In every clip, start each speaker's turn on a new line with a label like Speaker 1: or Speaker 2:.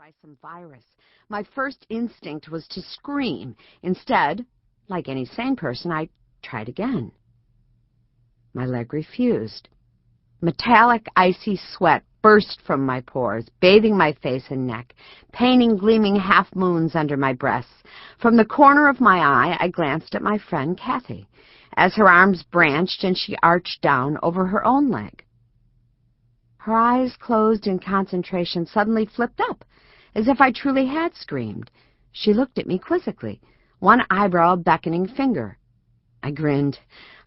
Speaker 1: by some virus. My first instinct was to scream. Instead, like any sane person, I tried again. My leg refused. Metallic, icy sweat burst from my pores, bathing my face and neck, painting gleaming half-moons under my breasts. From the corner of my eye, I glanced at my friend Kathy, as her arms branched and she arched down over her own leg. Her eyes, closed in concentration, suddenly flipped up, as if I truly had screamed. She looked at me quizzically, one eyebrow a beckoning finger. I grinned.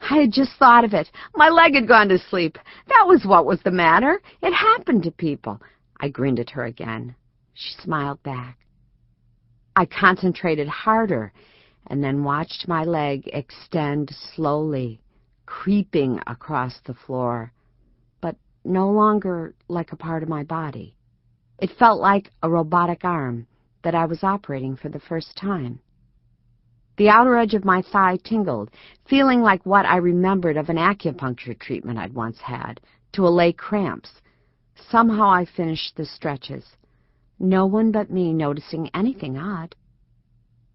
Speaker 1: I had just thought of it. My leg had gone to sleep. That was what was the matter. It happened to people. I grinned at her again. She smiled back. I concentrated harder and then watched my leg extend slowly, creeping across the floor, but no longer like a part of my body. It felt like a robotic arm that I was operating for the first time. The outer edge of my thigh tingled, feeling like what I remembered of an acupuncture treatment I'd once had, to allay cramps. Somehow I finished the stretches, no one but me noticing anything odd.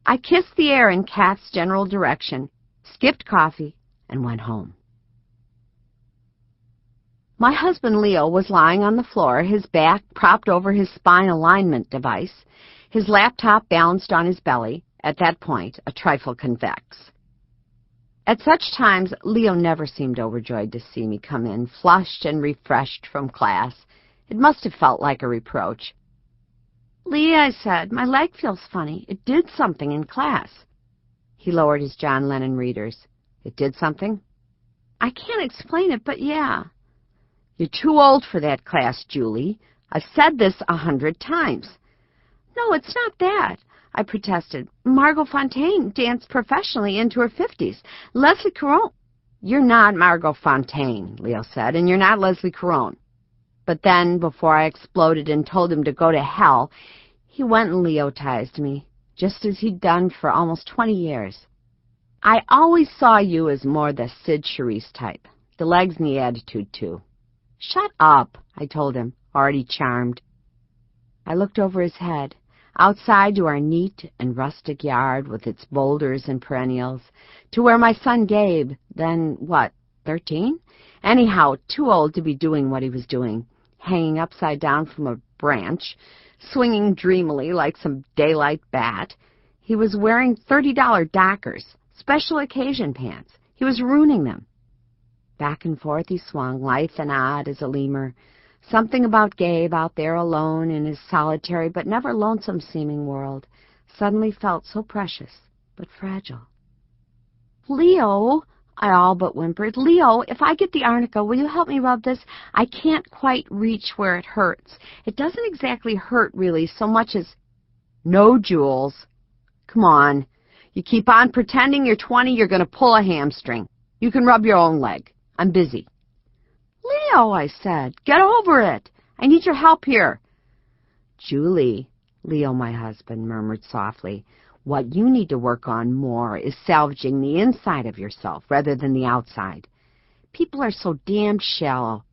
Speaker 1: I kissed the air in Kath's general direction, skipped coffee, and went home. My husband Leo was lying on the floor, his back propped over his spine alignment device, his laptop balanced on his belly, at that point a trifle convex. At such times, Leo never seemed overjoyed to see me come in, flushed and refreshed from class. It must have felt like a reproach. "Lee," I said, "my leg feels funny. It did something in class." He lowered his John Lennon readers. "It did something?" "I can't explain it, but yeah." "You're too old for that class, Julie. I've said this 100 times. "No, it's not that," I protested. "Margot Fontaine danced professionally into her 50s. Leslie Caron—" "You're not Margot Fontaine," Leo said, "and you're not Leslie Caron." But then, before I exploded and told him to go to hell, he went and Leotized me, just as he'd done for almost 20 years. "I always saw you as more the Sid Charisse type. The legs and the attitude, too." "Shut up," I told him, already charmed. I looked over his head, outside to our neat and rustic yard with its boulders and perennials, to where my son Gabe, then, 13? Anyhow, too old to be doing what he was doing, hanging upside down from a branch, swinging dreamily like some daylight bat. He was wearing $30 Dockers, special occasion pants. He was ruining them. Back and forth he swung, lithe and odd as a lemur. Something about Gabe out there alone in his solitary but never lonesome-seeming world suddenly felt so precious but fragile. "Leo," I all but whimpered, "Leo, if I get the arnica, will you help me rub this? I can't quite reach where it hurts. It doesn't exactly hurt, really, so much as—" "No, Jules. Come on. You keep on pretending you're 20, you're going to pull a hamstring. You can rub your own leg. I'm busy." "Leo," I said, "get over it. I need your help here." "Julie," Leo, my husband, murmured softly, "what you need to work on more is salvaging the inside of yourself rather than the outside. People are so damned shallow.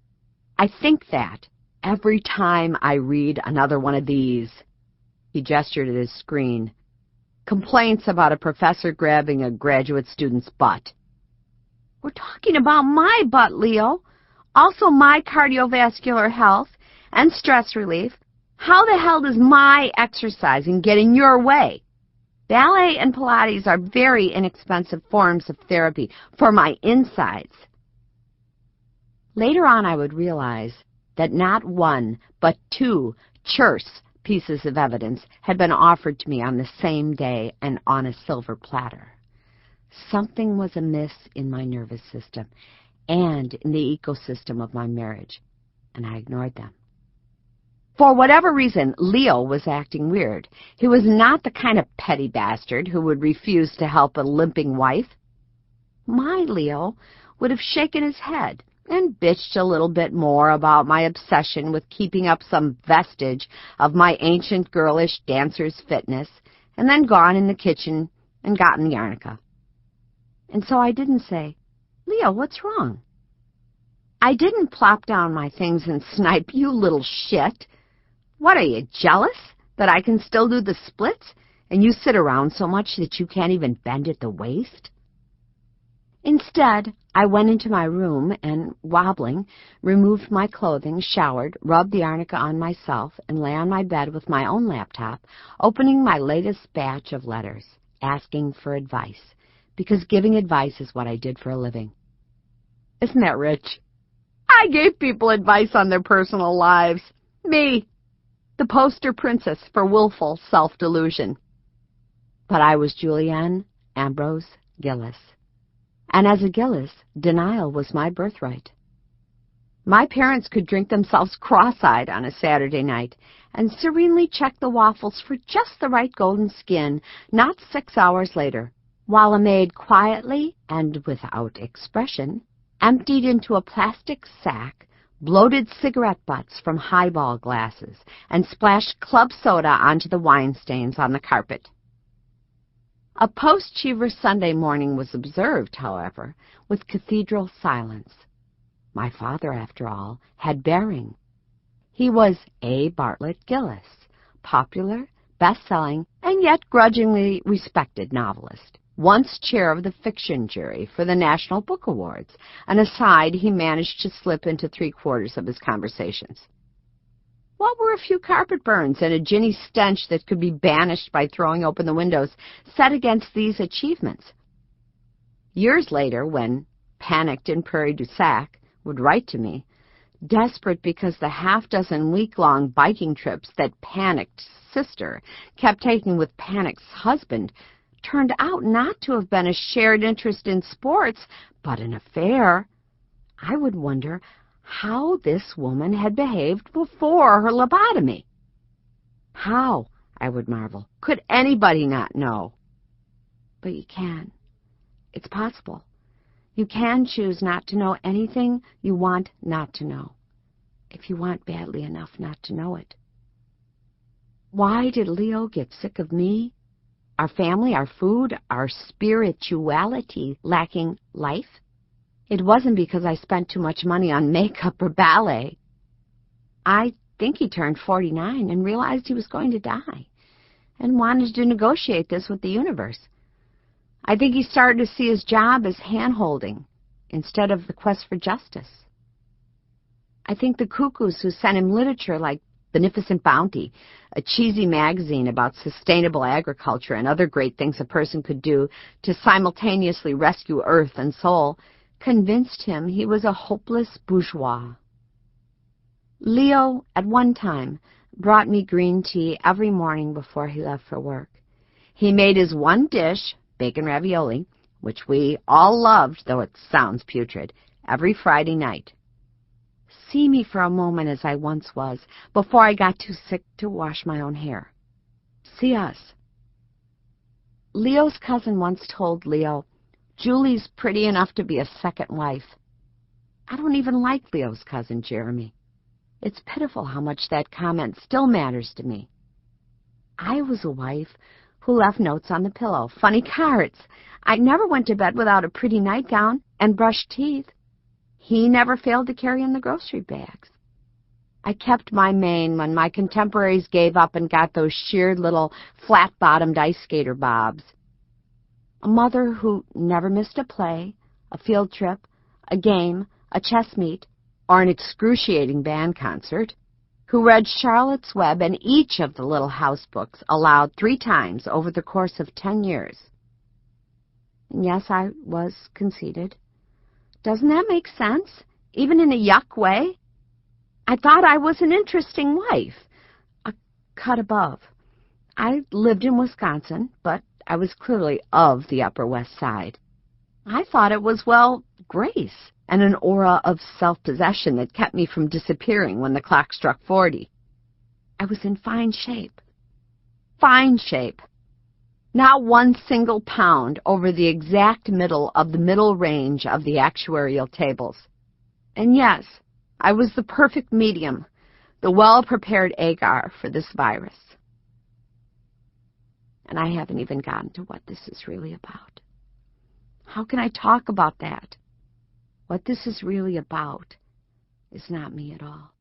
Speaker 1: I think that every time I read another one of these." He gestured at his screen. "Complaints about a professor grabbing a graduate student's butt." "We're talking about my butt, Leo. Also my cardiovascular health and stress relief. How the hell does my exercising get in your way? Ballet and Pilates are very inexpensive forms of therapy for my insides." Later on, I would realize that not one, but 2 terse pieces of evidence had been offered to me on the same day and on a silver platter. Something was amiss in my nervous system and in the ecosystem of my marriage, and I ignored them. For whatever reason, Leo was acting weird. He was not the kind of petty bastard who would refuse to help a limping wife. My Leo would have shaken his head and bitched a little bit more about my obsession with keeping up some vestige of my ancient girlish dancer's fitness, and then gone in the kitchen and gotten the arnica. And so I didn't say, "Leo, what's wrong?" I didn't plop down my things and snipe, "You little shit. What are you, jealous?" That I can still do the splits, and you sit around so much that you can't even bend at the waist? Instead, I went into my room and, wobbling, removed my clothing, showered, rubbed the arnica on myself, and lay on my bed with my own laptop, opening my latest batch of letters, asking for advice, because giving advice is what I did for a living. Isn't that rich? I gave people advice on their personal lives. Me, the poster princess for willful self-delusion. But I was Julieanne Ambrose Gillis. And as a Gillis, denial was my birthright. My parents could drink themselves cross-eyed on a Saturday night and serenely check the waffles for just the right golden skin not 6 hours later, while a maid quietly and without expression emptied into a plastic sack bloated cigarette butts from highball glasses and splashed club soda onto the wine stains on the carpet. A post-Cheever Sunday morning was observed, however, with cathedral silence. My father, after all, had bearing. He was A. Bartlett Gillis, popular, best-selling, and yet grudgingly respected novelist, once chair of the fiction jury for the National Book Awards, an aside he managed to slip into 3/4 of his conversations. What were a few carpet burns and a ginny stench that could be banished by throwing open the windows set against these achievements? Years later, when, panicked in Prairie du Sac, would write to me, desperate because the half-dozen week-long biking trips that Panicked sister kept taking with Panick's husband turned out not to have been a shared interest in sports, but an affair, I would wonder how this woman had behaved before her lobotomy. How, I would marvel, could anybody not know? But you can. It's possible. You can choose not to know anything you want not to know, if you want badly enough not to know it. Why did Leo get sick of me, our family, our food, our spirituality lacking life? It wasn't because I spent too much money on makeup or ballet. I think he turned 49 and realized he was going to die and wanted to negotiate this with the universe. I think he started to see his job as hand-holding instead of the quest for justice. I think the cuckoos who sent him literature like Beneficent Bounty, a cheesy magazine about sustainable agriculture and other great things a person could do to simultaneously rescue earth and soul, convinced him he was a hopeless bourgeois. Leo, at one time, brought me green tea every morning before he left for work. He made his one dish, bacon ravioli, which we all loved, though it sounds putrid, every Friday night. See me for a moment as I once was, before I got too sick to wash my own hair. See us. Leo's cousin once told Leo, "Julie's pretty enough to be a second wife." I don't even like Leo's cousin, Jeremy. It's pitiful how much that comment still matters to me. I was a wife who left notes on the pillow, funny cards. I never went to bed without a pretty nightgown and brushed teeth. He never failed to carry in the grocery bags. I kept my mane when my contemporaries gave up and got those sheared little flat-bottomed ice skater bobs. A mother who never missed a play, a field trip, a game, a chess meet, or an excruciating band concert, who read Charlotte's Web and each of the Little House books aloud 3 times over the course of 10 years. And yes, I was conceited. Doesn't that make sense, even in a yuck way? I thought I was an interesting wife, a cut above. I lived in Wisconsin, but I was clearly of the Upper West Side. I thought it was, well, grace and an aura of self-possession that kept me from disappearing when the clock struck 40. I was in fine shape. Fine shape. Not 1 single pound over the exact middle of the middle range of the actuarial tables. And yes, I was the perfect medium, the well-prepared agar for this virus. And I haven't even gotten to what this is really about. How can I talk about that? What this is really about is not me at all.